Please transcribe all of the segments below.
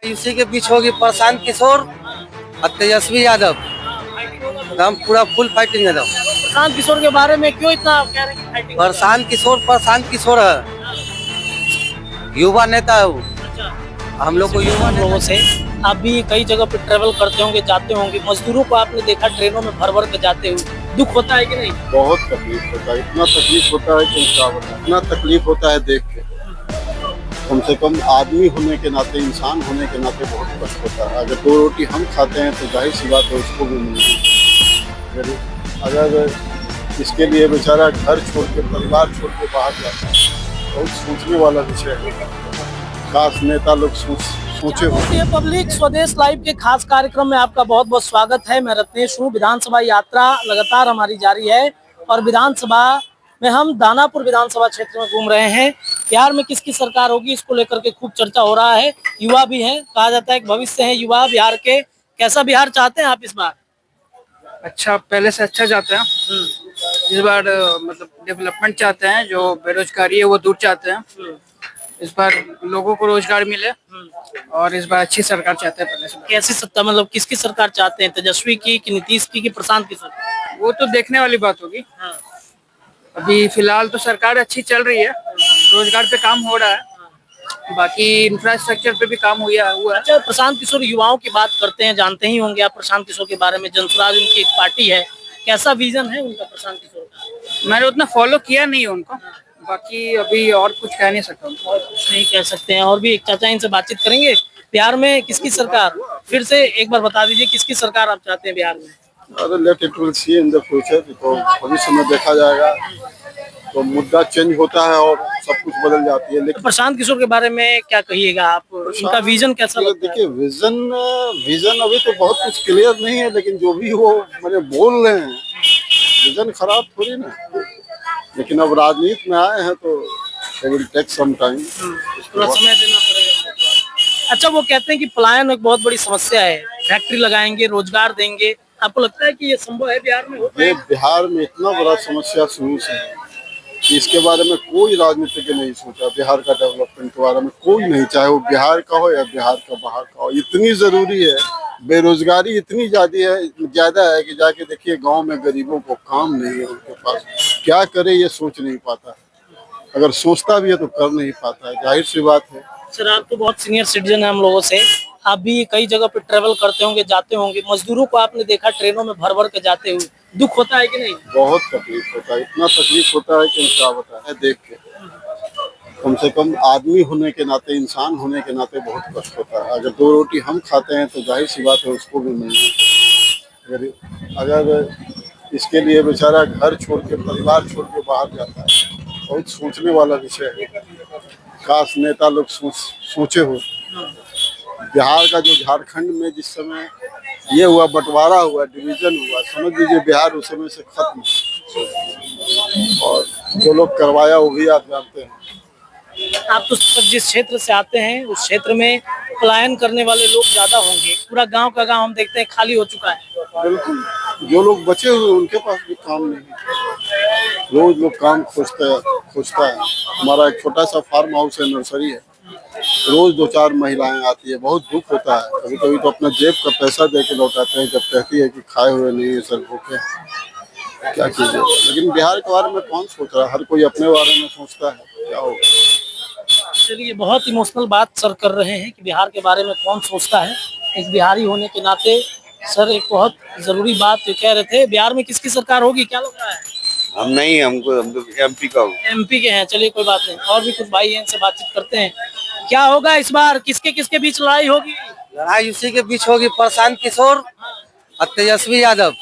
इसी के बीच होगी प्रशांत किशोर और तेजस्वी यादव। हम पूरा फुल फाइटिंग एकदम। प्रशांत किशोर के बारे में क्यों इतना कह रहे हैं कि फाइटिंग? प्रशांत किशोर है, युवा नेता है वो। अच्छा, हम लोग को युवा लोगों से आप भी कई जगह पे ट्रेवल करते होंगे, जाते होंगे, मजदूरों को आपने देखा ट्रेनों में भर भर के जाते हुए, दुख होता है कि नहीं? बहुत तकलीफ होता है, इतना तकलीफ होता है कि क्या बताएं, इतना तकलीफ होता है देख के। कम से कम आदमी होने के नाते, इंसान होने के नाते बहुत कष्ट होता है। अगर 2 रोटी हम खाते हैं तो जाहिर सी बात है उसको भी मिलेगी। अगर इसके लिए बेचारा घर छोड़ के, परिवार छोड़ के बाहर जाता है, बहुत सोचने वाला विषय है। खास नेता लोग सोचे हो। पब्लिक स्वदेश लाइव के खास कार्यक्रम में आपका बहुत बहुत स्वागत है। मैं रत्नेश हूँ। विधानसभा यात्रा लगातार हमारी जारी है और विधानसभा में हम दानापुर विधानसभा क्षेत्र में घूम रहे हैं। बिहार में किसकी सरकार होगी, इसको लेकर के खूब चर्चा हो रहा है। युवा भी हैं, कहा जाता है कि भविष्य है युवा बिहार के। कैसा बिहार चाहते हैं आप इस बार? अच्छा, पहले से अच्छा चाहते हैं। इस बार मतलब डेवलपमेंट चाहते हैं, जो बेरोजगारी है वो दूर चाहते हैं। इस बार लोगों को रोजगार मिले और इस बार अच्छी सरकार चाहते हैं। पहले से कैसी सत्ता, मतलब किसकी सरकार चाहते हैं? तेजस्वी की कि नीतीश की कि प्रशांत की सरकार? वो तो देखने वाली बात होगी। अभी फिलहाल तो सरकार अच्छी चल रही है, रोजगार पे काम हो रहा है, बाकी इंफ्रास्ट्रक्चर पे भी काम हुआ है। अच्छा, प्रशांत किशोर युवाओं की बात करते हैं, जानते ही होंगे आप प्रशांत किशोर के बारे में। जनसुराज उनकी एक पार्टी है, कैसा विजन है उनका प्रशांत किशोर का? मैंने उतना फॉलो किया नहीं है उनको, बाकी अभी और कुछ कह नहीं सकता। और कुछ नहीं कह सकते हैं। और भी एक चाचा, इनसे बातचीत करेंगे। बिहार में किसकी सरकार, फिर से एक बार बता दीजिए, किसकी सरकार आप चाहते हैं बिहार में? अरे let it will see in the future, तो भविष्य में देखा जाएगा। तो मुद्दा चेंज होता है और सब कुछ बदल जाती है। लेकिन प्रशांत किशोर के बारे में क्या कहिएगा आप, उनका विजन कैसा लगता है? देखिए, विजन अभी तो बहुत कुछ क्लियर नहीं है, लेकिन जो भी वो मैंने बोल रहे हैं, विजन खराब थोड़ी ना। लेकिन अब राजनीति में आए हैं तो it will take some time। थोड़ा समय देना पड़ेगा। अच्छा, वो कहते हैं कि पलायन एक बहुत बड़ी समस्या है, फैक्ट्री लगाएंगे, रोजगार देंगे। आपको लगता है कि ये संभव है बिहार में? ये बिहार में इतना बड़ा समस्या शुरू से है कि इसके बारे में कोई राजनीतिज्ञ नहीं सोचा। बिहार का डेवलपमेंट के बारे में कोई नहीं, चाहे वो बिहार का हो या बिहार का बाहर का हो। इतनी जरूरी है, बेरोजगारी इतनी ज्यादा है कि जाके देखिए गांव में गरीबों को काम नहीं है, उनके पास क्या करे ये सोच नहीं पाता। अगर सोचता भी है तो कर नहीं पाता है, जाहिर सी बात है। सर, आप तो बहुत सीनियर सिटीजन है हम लोगों से, आप भी कई जगह पे ट्रेवल करते होंगे, जाते होंगे, मजदूरों को आपने देखा ट्रेनों में भर भर के जाते हुए, दुख होता है कि नहीं? बहुत तकलीफ होता है, इतना तकलीफ होता है कि क्या बताएं देख के। कम से कम आदमी होने के नाते, इंसान होने के नाते बहुत कष्ट होता है। अगर 2 रोटी हम खाते हैं तो जाहिर सी बात है उसको भी मिलेगी। अगर इसके लिए बेचारा घर छोड़ के, परिवार छोड़ के बाहर जाता है, बहुत सोचने वाला विषय है। खास नेता लोग सोचे हो। बिहार का जो झारखंड में जिस समय ये हुआ, बंटवारा हुआ, डिवीजन हुआ, समझ लीजिए बिहार उस समय से खत्म। और जो लोग करवाया वो भी आप जानते हैं। आप तो जिस क्षेत्र से आते हैं उस क्षेत्र में पलायन करने वाले लोग ज्यादा होंगे। पूरा गांव का गांव हम देखते हैं खाली हो चुका है। बिल्कुल, जो लोग बचे हुए उनके पास भी काम नहीं है। रोज लोग काम खोजता है। हमारा एक छोटा सा फार्म हाउस है, नर्सरी है, रोज 2-4 महिलाएं आती है। बहुत दुख होता है। कभी कभी तो अपना जेब का पैसा दे के लौटाते हैं, जब कहती है कि खाए हुए नहीं है सर, भूखे क्या कीजिए। लेकिन बिहार के बारे में कौन सोच रहा है, हर कोई अपने बारे में सोचता है, क्या होगा। चलिए, बहुत इमोशनल बात सर कर रहे हैं कि बिहार के बारे में कौन सोचता है। एक बिहारी होने के नाते सर एक बहुत जरूरी बात जो कह रहे थे, बिहार में किसकी सरकार होगी, क्या लग रहा है? हम नहीं, हम तो एमपी का हूँ। एमपी के हैं। चलिए, कोई बात नहीं। और भी कुछ भाई हैं, इनसे बातचीत करते हैं। क्या होगा इस बार, किसके किसके बीच लड़ाई होगी? लड़ाई उसी के बीच होगी, प्रशांत किशोर और तेजस्वी यादव।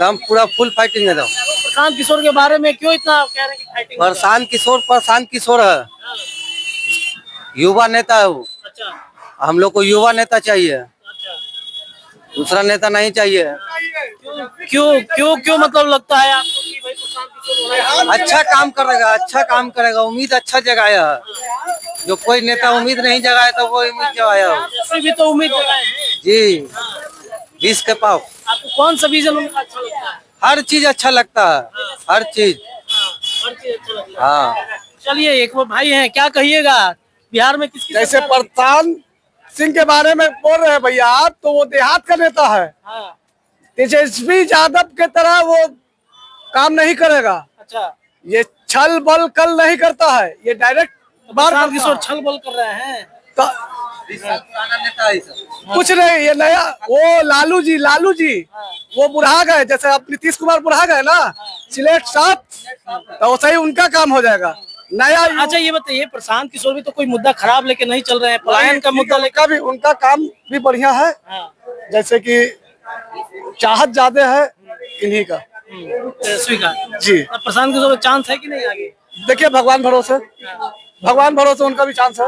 हम पूरा फुल फाइटिंग एकदम। प्रशांत किशोर के बारे में क्यों इतना कह रहे हैं कि फाइटिंग? प्रशांत किशोर है, युवा नेता है वो। अच्छा, हम लोग को युवा नेता चाहिए, अच्छा। दूसरा नेता नहीं चाहिए। क्यों क्यों क्यों मतलब लगता है आपको कि भाई प्रशांत किशोर होना है? अच्छा काम करेगा, उम्मीद अच्छा जगाया है। जो कोई नेता उम्मीद नहीं जगाया तो वो उम्मीद जगाया है। ऐसे भी तो उम्मीद लगाए हैं जी, 20 के पाव। आपको कौन सा विजन उनका अच्छा लगता है? हर चीज अच्छा लगता है, हर चीज। हर चीज अच्छा लगता है। हाँ, चलिए, एक वो भाई हैं, क्या कहिएगा बिहार में किसकी जैसे सरकार? सिंह के बारे में बोल रहे हैं भैया आप, तो वो देहात का नेता है। हाँ, तेजस्वी यादव के तरह वो काम नहीं करेगा। अच्छा। ये छल बल कल नहीं करता है, ये डायरेक्ट बार प्रशांत किशोर छल बल कर रहे हैं। पुराना नेता है सर। कुछ नहीं, ये नया वो लालू जी वो बुढ़ा गए, जैसे अब नीतीश कुमार बुढ़ा गए ना, सिलेट साहब, तो वैसे ही उनका काम हो जाएगा। नया अच्छा ये बताइए, प्रशांत किशोर भी तो कोई मुद्दा खराब लेके नहीं चल रहे हैं, पलायन का मुद्दा लेकर। भी उनका काम भी बढ़िया है, हाँ, जैसे कि चाहत ज्यादा है इन्हीं का। तेजस्वी का। जी अब प्रशांत किशोर का चांस है कि नहीं आगे? देखिए, भगवान भरोसे उनका भी चांस है।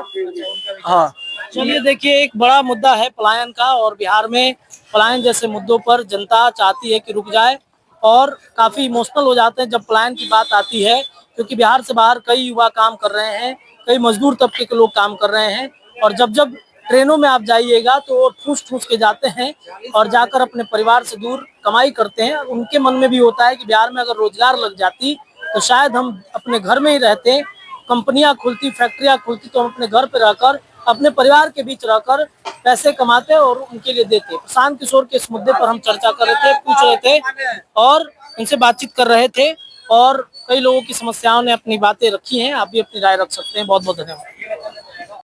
हाँ, चलिए देखिए, एक बड़ा मुद्दा है पलायन का, और बिहार में पलायन जैसे मुद्दों पर जनता चाहती है कि रुक जाए, और काफी इमोशनल हो जाते हैं जब पलायन की बात आती है, क्योंकि बिहार से बाहर कई युवा काम कर रहे हैं, कई मजदूर तबके के लोग काम कर रहे हैं, और जब ट्रेनों में आप जाइएगा तो वो ठूस के जाते हैं और जाकर अपने परिवार से दूर कमाई करते हैं। उनके मन में भी होता है कि बिहार में अगर रोजगार लग जाती तो शायद हम अपने घर में ही रहते, कंपनियां खुलती, फैक्ट्रियां खुलती, तो हम अपने घर पे रहकर, अपने परिवार के बीच रहकर पैसे कमाते और उनके लिए देते। प्रशांत किशोर के इस मुद्दे पर हम चर्चा कर रहे थे, पूछ रहे थे और उनसे बातचीत कर रहे थे, और कई लोगों की समस्याओं ने अपनी बातें रखी हैं। आप भी अपनी राय रख सकते हैं। बहुत बहुत धन्यवाद।